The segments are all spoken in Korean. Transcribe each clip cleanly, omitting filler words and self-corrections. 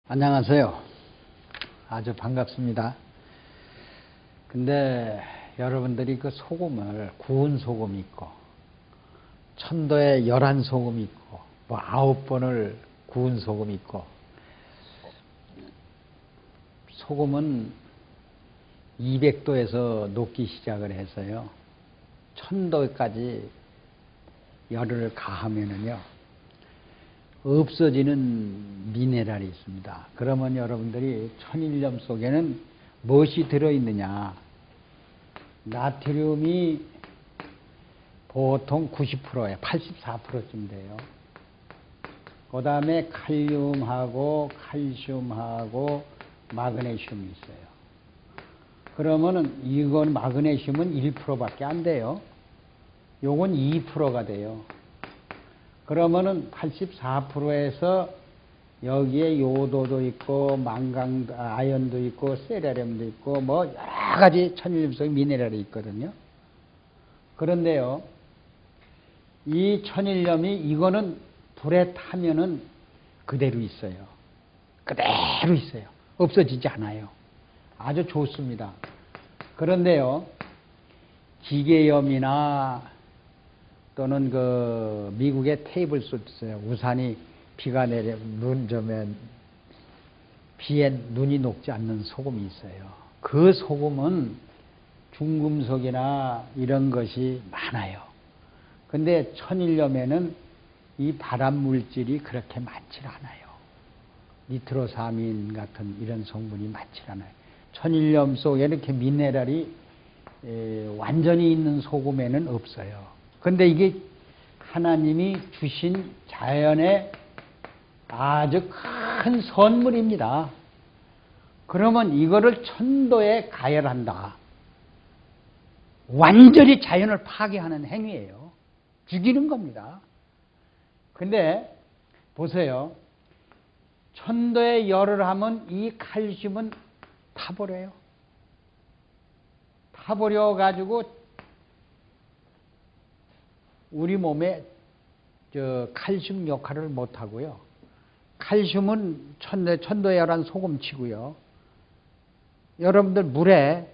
안녕하세요. 아주 반갑습니다. 근데 여러분들이 그 소금을 구운 소금이 있고 천도에 11소금이 있고 뭐 9번을 구운 소금이 있고 소금은 200도에서 녹기 시작을 해서요 1000도까지 열을 가하면은요 없어지는 미네랄이 있습니다. 그러면 여러분들이 천일염 속에는 무엇이 들어있느냐? 나트륨이 보통 90%에 84%쯤 돼요. 그 다음에 칼륨하고 칼슘하고 마그네슘이 있어요. 그러면은 이건 마그네슘은 1%밖에 안 돼요. 요건 2%가 돼요. 그러면은 84%에서 여기에 요도도 있고 망강, 아연도 있고 세라륨도 있고 뭐 여러 가지 천일염 속에 미네랄이 있거든요. 그런데요, 이 천일염이 이거는 불에 타면은 그대로 있어요. 그대로 있어요. 없어지지 않아요. 아주 좋습니다. 그런데요, 기계염이나 또는 그 미국의 테이블 소트 있어요. 우산이 비가 내려 비에 눈이 녹지 않는 소금이 있어요. 그 소금은 중금속이나 이런 것이 많아요. 근데 천일염에는 이 발암 물질이 그렇게 많지 않아요. 니트로사민 같은 이런 성분이 많지 않아요. 천일염 속에 이렇게 미네랄이 완전히 있는 소금에는 없어요. 근데 이게 하나님이 주신 자연의 아주 큰 선물입니다. 그러면 이거를 천도에 가열한다. 완전히 자연을 파괴하는 행위예요. 죽이는 겁니다. 근데 보세요. 천도에 열을 하면 이 칼슘은 타버려요. 타버려가지고 우리 몸에 칼슘 역할을 못하고요. 칼슘은 천도에 열한 소금치고요. 여러분들 물에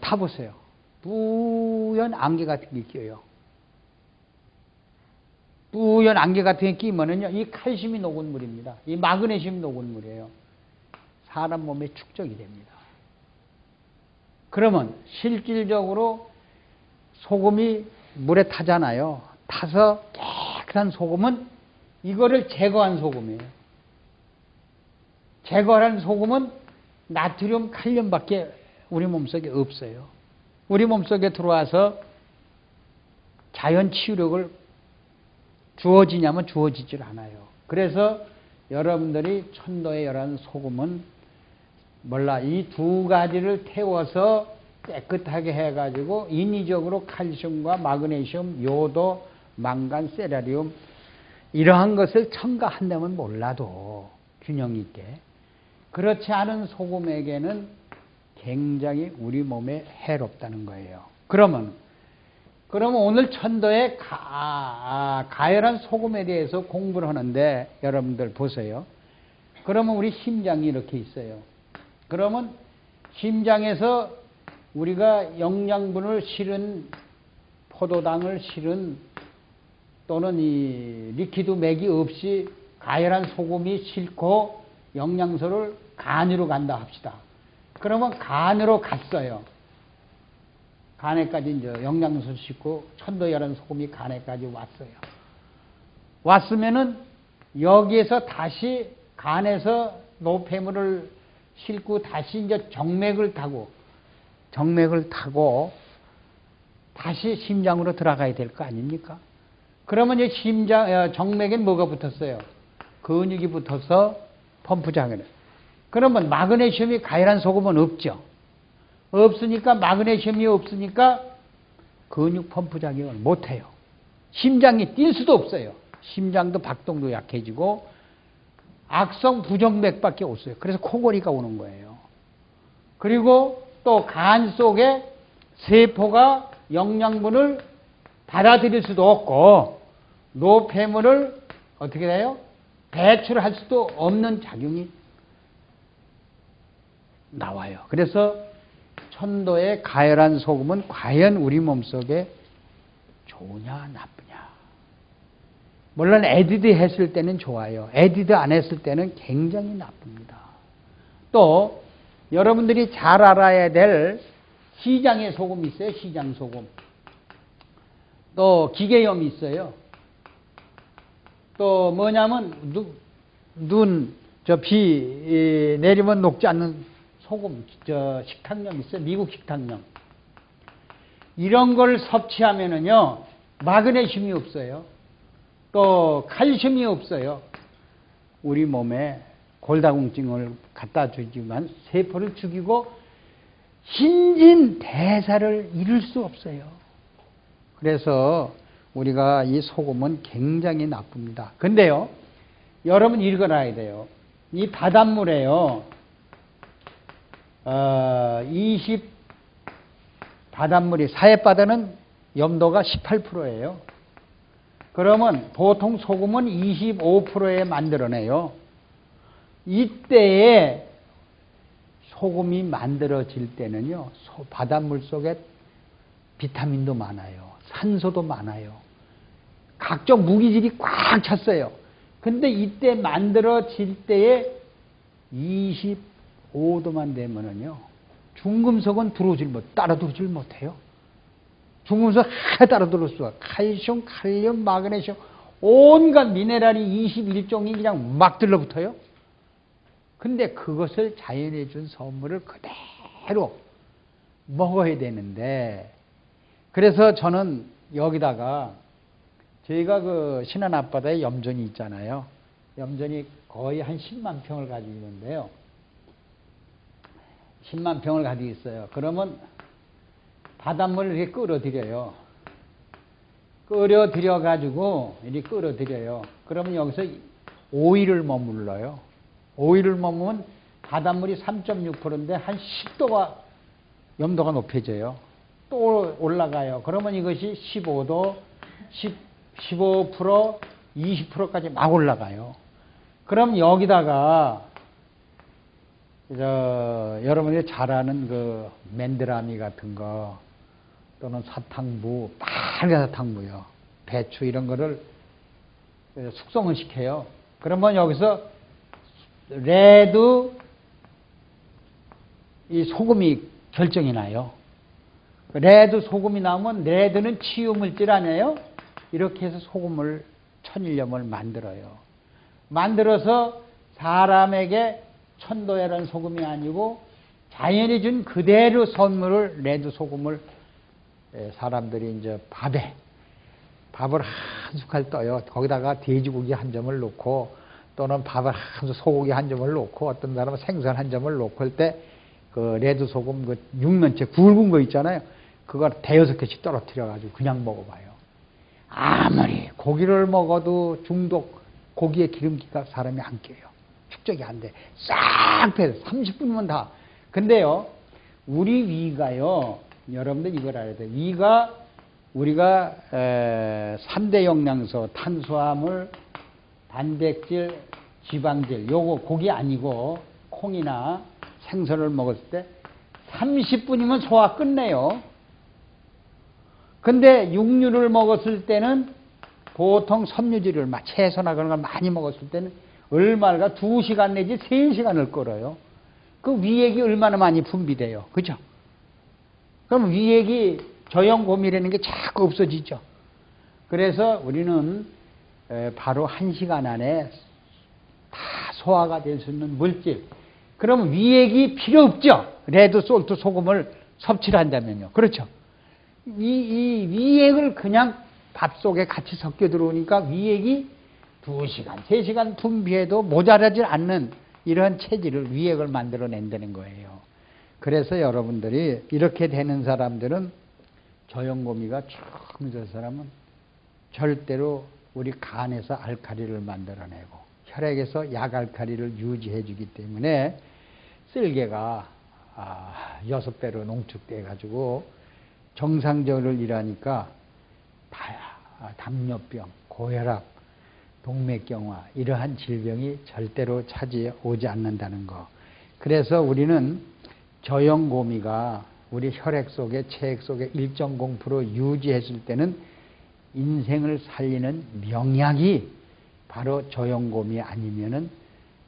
타보세요. 뿌연 안개 같은 게 끼어요. 뿌연 안개 같은 게 끼면은요, 이 칼슘이 녹은 물입니다. 이 마그네슘이 녹은 물이에요. 사람 몸에 축적이 됩니다. 그러면 실질적으로 소금이 물에 타잖아요. 타서 깨끗한 소금은 이거를 제거한 소금이에요. 제거한 소금은 나트륨, 칼륨밖에 우리 몸속에 없어요. 우리 몸속에 들어와서 자연 치유력을 주어지냐면 주어지질 않아요. 그래서 여러분들이 천도에 열한 소금은 이 두 가지를 태워서 깨끗하게 해가지고 인위적으로 칼슘과 마그네슘, 요도, 망간, 세라륨 이러한 것을 첨가한다면 몰라도 균형 있게 그렇지 않은 소금에게는 굉장히 우리 몸에 해롭다는 거예요. 그러면 오늘 천도의 가열한 소금에 대해서 공부를 하는데 여러분들 보세요. 그러면 우리 심장이 이렇게 있어요. 그러면 심장에서 우리가 영양분을 실은 포도당을 실은 또는 이 리퀴드 맥이 없이 가열한 소금이 싣고 영양소를 간으로 간다 합시다. 그러면 간으로 갔어요. 간에까지 이제 영양소 싣고 천도에 열한 소금이 간에까지 왔어요. 왔으면은 여기에서 다시 간에서 노폐물을 싣고 다시 이제 정맥을 타고 다시 심장으로 들어가야 될 거 아닙니까? 그러면 이제 정맥엔 뭐가 붙었어요? 근육이 붙어서 펌프장을. 그러면 마그네슘이 가열한 소금은 없죠. 없으니까 마그네슘이 없으니까 근육 펌프 작용을 못해요. 심장이 뛸 수도 없어요. 심장도 박동도 약해지고 악성 부정맥밖에 없어요. 그래서 코골이가 오는 거예요. 그리고 또 간 속에 세포가 영양분을 받아들일 수도 없고 노폐물을 어떻게 돼요? 배출할 수도 없는 작용이 나와요. 그래서 천도의 가열한 소금은 과연 우리 몸속에 좋으냐 나쁘냐. 물론 에디드 했을 때는 좋아요. 에디드 안 했을 때는 굉장히 나쁩니다. 또 여러분들이 잘 알아야 될 시장의 소금이 있어요. 시장 소금. 또 기계염이 있어요. 또 뭐냐면 비 내리면 녹지 않는 소금, 식탁염 있어요. 미국 식탁염. 이런 걸 섭취하면은요, 마그네슘이 없어요. 또 칼슘이 없어요. 우리 몸에 골다공증을 갖다 주지만 세포를 죽이고 신진대사를 이룰 수 없어요. 그래서 우리가 이 소금은 굉장히 나쁩니다. 근데요, 여러분 읽어놔야 돼요. 이 바닷물에요, 바닷물이, 사해바다는 염도가 18%예요. 그러면 보통 소금은 25%에 만들어내요. 이때에 소금이 만들어질 때는요, 바닷물 속에 비타민도 많아요. 산소도 많아요. 각종 무기질이 꽉 찼어요. 근데 이때 만들어질 때에 25도만 되면은요, 중금속은 따라 들어오질 못해요. 중금속 하나 따라 들어올 수가, 칼슘, 칼륨, 마그네슘, 온갖 미네랄이 21종이 그냥 막 들러붙어요. 근데 그것을 자연에 준 선물을 그대로 먹어야 되는데, 그래서 저는 여기다가 저희가 그 신안 앞바다에 염전이 있잖아요. 염전이 거의 한 10만 평을 가지고 있는데요. 10만 평을 가지고 있어요. 그러면 바닷물을 이렇게 끌어들여요. 끌어들여가지고, 이렇게 끌어들여요. 그러면 여기서 오일을 머물러요. 오일을 머무면 바닷물이 3.6%인데 한 10도가, 염도가 높아져요. 또 올라가요. 그러면 이것이 15도, 15%, 20%까지 막 올라가요. 그럼 여기다가, 여러분들이 잘 아는 그 맨드라미 같은 거, 또는 사탕무, 빨간 사탕무요. 배추 이런 거를 숙성을 시켜요. 그러면 여기서 레드, 이 소금이 결정이 나요. 레드 소금이 나오면, 레드는 치유물질 아니에요? 이렇게 해서 소금을, 천일염을 만들어요. 만들어서 사람에게 천도야라는 소금이 아니고 자연이 준 그대로 선물을, 레드 소금을 사람들이 이제 밥을 한 숟갈 떠요. 거기다가 돼지고기 한 점을 넣고, 또는 밥을 소고기 한 점을 넣고, 어떤 사람은 생선 한 점을 넣고 할 때 그 레드 소금, 그 육면체 굵은 거 있잖아요. 그걸 대여섯 개씩 떨어뜨려가지고 그냥 먹어봐요. 아무리 고기를 먹어도 고기의 기름기가 사람이 안 껴요. 축적이 안 돼. 싹 빼서 30분이면 다. 근데요, 우리 위가요, 여러분들 이걸 알아야 돼요. 위가, 우리가 3대 영양소, 탄수화물, 단백질, 지방질, 요거 고기 아니고 콩이나 생선을 먹었을 때 30분이면 소화 끝내요. 근데 육류를 먹었을 때는 보통 섬유질을, 채소나 그런 걸 많이 먹었을 때는 얼마가 2시간 내지 3시간을 끌어요. 그 위액이 얼마나 많이 분비돼요. 그죠? 그럼 위액이 저염고미라는 게 자꾸 없어지죠. 그래서 우리는 바로 1시간 안에 다 소화가 될 수 있는 물질. 그러면 위액이 필요 없죠. 레드 솔트 소금을 섭취를 한다면요. 그렇죠? 이 위액을 그냥 밥 속에 같이 섞여 들어오니까 위액이 2시간, 3시간 분비해도 모자라지 않는 이러한 체질을, 위액을 만들어낸다는 거예요. 그래서 여러분들이 이렇게 되는 사람들은, 저염고미가 쭉 있는 사람은 절대로 우리 간에서 알칼리를 만들어내고 혈액에서 약알칼리를 유지해 주기 때문에 쓸개가 6배로 농축돼 가지고 정상적으로 일하니까 당뇨병, 고혈압, 동맥경화 이러한 질병이 절대로 찾아오지 않는다는 거. 그래서 우리는 저염고미가 우리 혈액 속에 체액 속에 1.0% 유지했을 때는 인생을 살리는 명약이 바로 저염고미 아니면은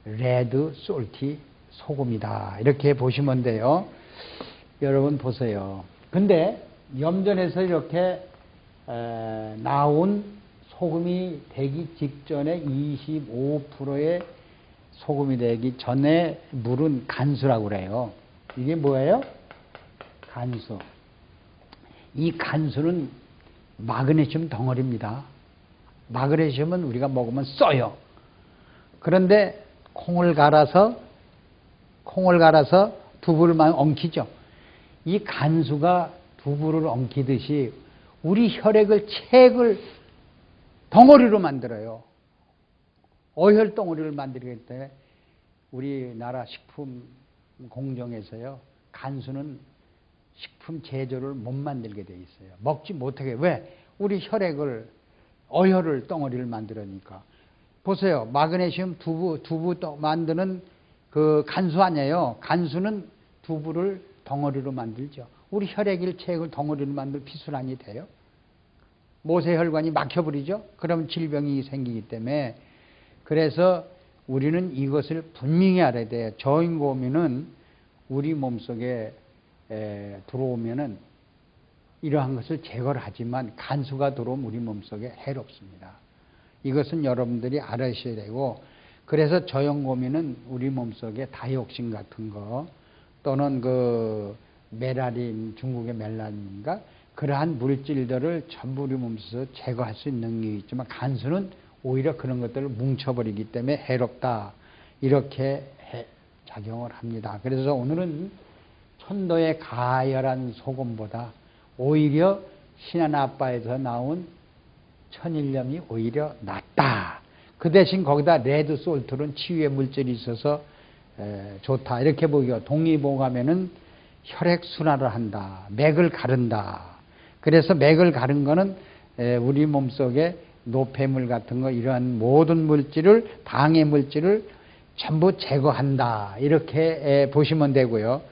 레드 솔티 소금이다. 이렇게 보시면 돼요. 여러분 보세요. 근데 염전에서 이렇게 나온 소금이 되기 직전에 25%의 소금이 되기 전에 물은 간수라고 그래요. 이게 뭐예요? 간수. 이 간수는 마그네슘 덩어리입니다. 마그네슘은 우리가 먹으면 써요. 그런데 콩을 갈아서 두부를 많이 엉키죠. 이 간수가 두부를 엉키듯이 우리 혈액을 체액을 덩어리로 만들어요. 어혈 덩어리를 만들기 때문에 우리나라 식품 공정에서요, 간수는 식품 제조를 못 만들게 돼 있어요. 먹지 못하게. 왜? 우리 혈액을 어혈을 덩어리를 만들으니까. 보세요. 마그네슘 두부 만드는 그 간수 아니에요. 간수는 두부를 덩어리로 만들죠. 우리 혈액을 체액을 덩어리로 만들 피순환이 돼요. 모세혈관이 막혀버리죠. 그러면 질병이 생기기 때문에. 그래서 우리는 이것을 분명히 알아야 돼요. 저염고미는 우리 몸속에 들어오면은 이러한 것을 제거를 하지만 간수가 들어오면 우리 몸속에 해롭습니다. 이것은 여러분들이 알아셔야 되고, 그래서 저염고미는 우리 몸속에 다이옥신 같은 거 또는 그 메라린, 중국의 멜라닌인가 그러한 물질들을 전부 우리 몸에서 제거할 수 있는 능력이 있지만 간수는 오히려 그런 것들을 뭉쳐버리기 때문에 해롭다. 이렇게 작용을 합니다. 그래서 오늘은 천도의 가열한 소금보다 오히려 신한아빠에서 나온 천일염이 오히려 낫다. 그 대신 거기다 레드 솔트는 치유의 물질이 있어서 좋다. 이렇게 보기가 동의보감에는 혈액 순환을 한다. 맥을 가른다. 그래서 맥을 가른 거는 우리 몸속에 노폐물 같은 거 이러한 모든 물질을 방해 물질을 전부 제거한다. 이렇게 보시면 되고요.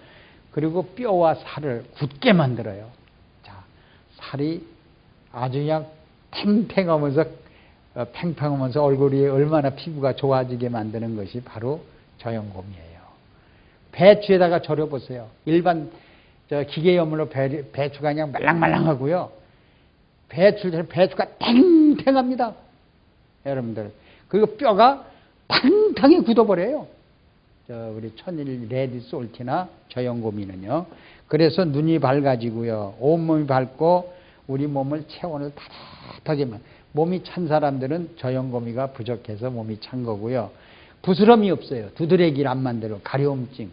그리고 뼈와 살을 굳게 만들어요. 자, 살이 아주 그냥 팽팽하면서 팽팽하면서 얼굴이 얼마나 피부가 좋아지게 만드는 것이 바로 저염고미예요. 배추에다가 절여보세요. 일반 기계염으로 배추가 그냥 말랑말랑하고요. 배추가 탱탱합니다. 여러분들. 그리고 뼈가 탕탕히 굳어버려요. 우리 천일 레드 솔티나 저염고미는요. 그래서 눈이 밝아지고요. 온몸이 밝고 우리 몸을 체온을 따뜻하게만. 몸이 찬 사람들은 저염고미가 부족해서 몸이 찬 거고요. 부스럼이 없어요. 두드레기를 안 만들어. 가려움증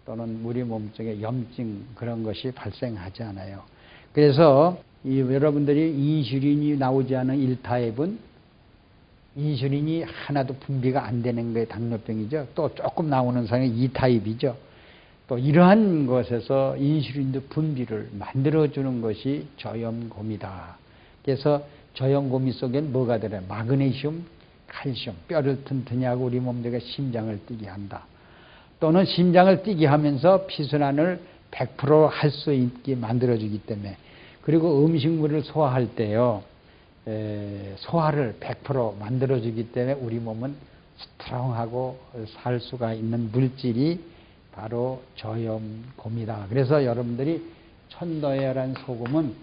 또는 우리 몸속에 염증 그런 것이 발생하지 않아요. 그래서 여러분들이 인슐린이 나오지 않은 1타입은 인슐린이 하나도 분비가 안 되는 게 당뇨병이죠. 또 조금 나오는 상황이 2타입이죠. 또 이러한 것에서 인슐린도 분비를 만들어주는 것이 저염고미다. 그래서 저염고미 속엔 뭐가 들어요? 마그네슘, 칼슘, 뼈를 튼튼히 하고 우리 몸속에 심장을 뛰게 한다. 또는 심장을 뛰게 하면서 피순환을 100% 할 수 있게 만들어주기 때문에. 그리고 음식물을 소화할 때요. 소화를 100% 만들어주기 때문에 우리 몸은 스트롱하고 살 수가 있는 물질이 바로 저염고미다. 그래서 여러분들이 천도열한 소금은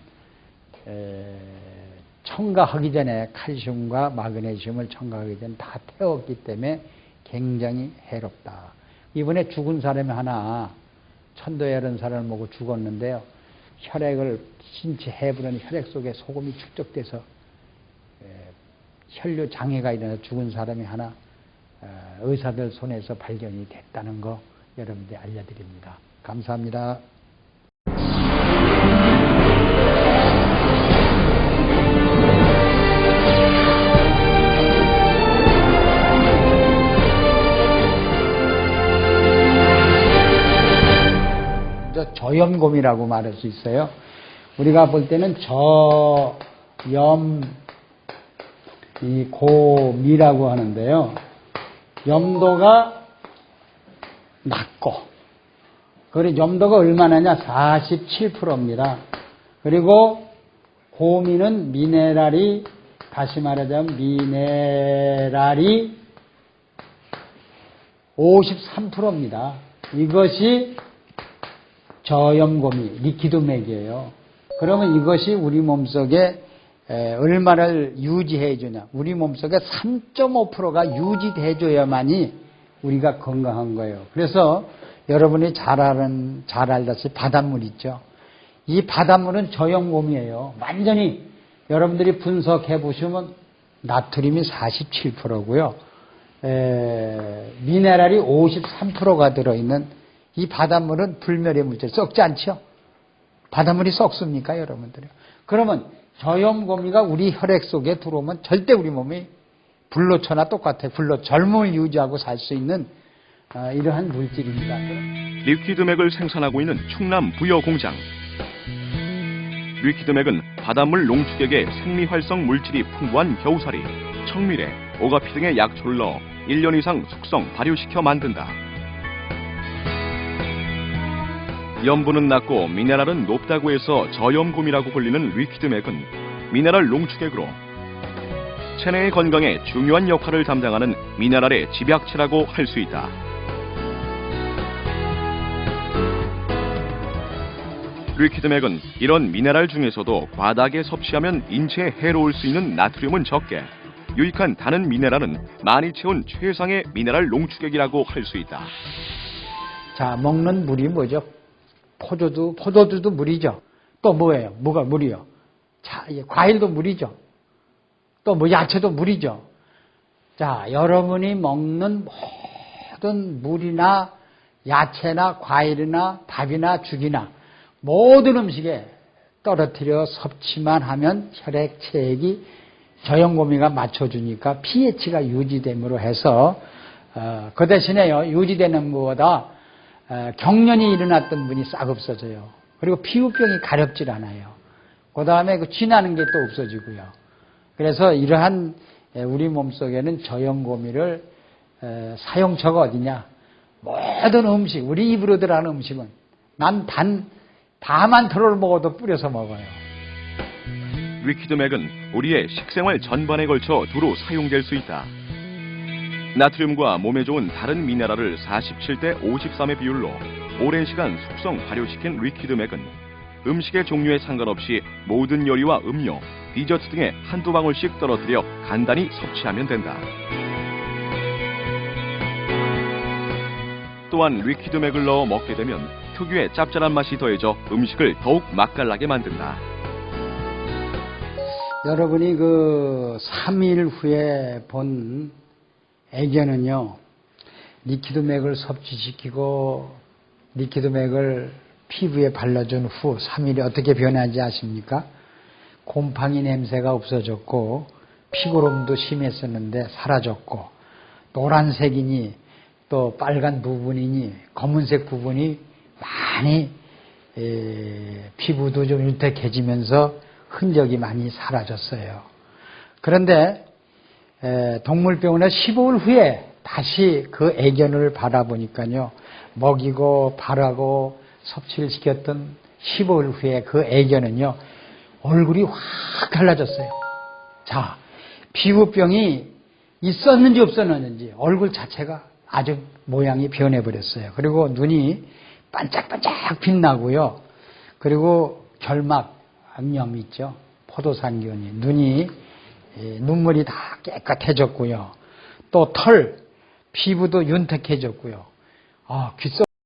첨가하기 전에 칼슘과 마그네슘을 첨가하기 전에 다 태웠기 때문에 굉장히 해롭다. 이번에 죽은 사람이 하나 천도열한 사람을 먹고 죽었는데요. 혈액을 신체 해부는 혈액 속에 소금이 축적돼서 혈류 장애가 일어나 죽은 사람이 하나 의사들 손에서 발견이 됐다는 거 여러분들이 알려드립니다. 감사합니다. 저염고미라고 말할 수 있어요. 우리가 볼 때는 이 고미라고 하는데요. 염도가 낮고, 그리고 염도가 얼마나냐? 47%입니다. 그리고 고미는 미네랄이, 다시 말하자면 미네랄이 53%입니다. 이것이 저염고미, 리퀴드맥이에요. 그러면 이것이 우리 몸속에 얼마를 유지해 주냐? 우리 몸속에 3.5%가 유지해 줘야만이 우리가 건강한 거예요. 그래서 여러분이 잘 알다시피 바닷물 있죠. 이 바닷물은 저염곰이에요. 완전히 여러분들이 분석해 보시면 나트륨이 47%고요. 미네랄이 53%가 들어있는 이 바닷물은 불멸의 물질, 썩지 않죠? 바닷물이 썩습니까, 여러분들이? 그러면 저염고미가 우리 혈액 속에 들어오면 절대 우리 몸이 불로초나 똑같아요. 젊음을 유지하고 살 수 있는 이러한 물질입니다. 리퀴드맥을 생산하고 있는 충남 부여공장. 리퀴드맥은 바닷물 농축액에 생리활성 물질이 풍부한 겨우살이, 청미래, 오가피 등의 약초를 넣어 1년 이상 숙성, 발효시켜 만든다. 염분은 낮고 미네랄은 높다고 해서 저염곰이라고 불리는 리퀴드맥은 미네랄 농축액으로 체내의 건강에 중요한 역할을 담당하는 미네랄의 집약체라고 할 수 있다. 리퀴드맥은 이런 미네랄 중에서도 과다하게 섭취하면 인체에 해로울 수 있는 나트륨은 적게, 유익한 다른 미네랄은 많이 채운 최상의 미네랄 농축액이라고 할 수 있다. 자, 먹는 물이 뭐죠? 포도주도 물이죠. 또 뭐예요? 뭐가 물이요? 자, 과일도 물이죠. 또 뭐 야채도 물이죠. 자, 여러분이 먹는 모든 물이나 야채나 과일이나 밥이나 죽이나 모든 음식에 떨어뜨려 섭취만 하면 혈액 체액이 저염고미가 맞춰주니까 pH가 유지됨으로 해서 그 대신에요, 유지되는 것보다 경련이 일어났던 분이 싹 없어져요. 그리고 피부병이 가렵질 않아요. 그 다음에 그 쥐나는 게 또 없어지고요. 그래서 이러한 우리 몸속에는 저염고미를 사용처가 어디냐? 모든 음식, 우리 입으로 들어가는 음식은 난 다만 털을 먹어도 뿌려서 먹어요. 리퀴드맥은 우리의 식생활 전반에 걸쳐 두루 사용될 수 있다. 나트륨과 몸에 좋은 다른 미네랄을 47대 53의 비율로 오랜 시간 숙성 발효시킨 리퀴드맥은 음식의 종류에 상관없이 모든 요리와 음료, 디저트 등에 한두 방울씩 떨어뜨려 간단히 섭취하면 된다. 또한 리퀴드맥을 넣어 먹게 되면 특유의 짭짤한 맛이 더해져 음식을 더욱 맛깔나게 만든다. 여러분이 그 3일 후에 본 애견은요, 리퀴드맥을 섭취시키고 리퀴드맥을 피부에 발라준 후 3일이 어떻게 변하는지 아십니까? 곰팡이 냄새가 없어졌고 피고름도 심했었는데 사라졌고, 노란색이니 또 빨간 부분이니 검은색 부분이 많이 피부도 좀 윤택해지면서 흔적이 많이 사라졌어요. 그런데 동물병원에 15일 후에 다시 그 애견을 바라보니까요, 먹이고 바라고 섭취를 시켰던 15일 후에 그 애견은요, 얼굴이 확 달라졌어요. 자, 피부병이 있었는지 없었는지 얼굴 자체가 아주 모양이 변해버렸어요. 그리고 눈이 반짝반짝 빛나고요. 그리고 결막, 안염 있죠. 포도상균이. 눈이, 눈물이 다 깨끗해졌고요. 또 털, 피부도 윤택해졌고요. 귓속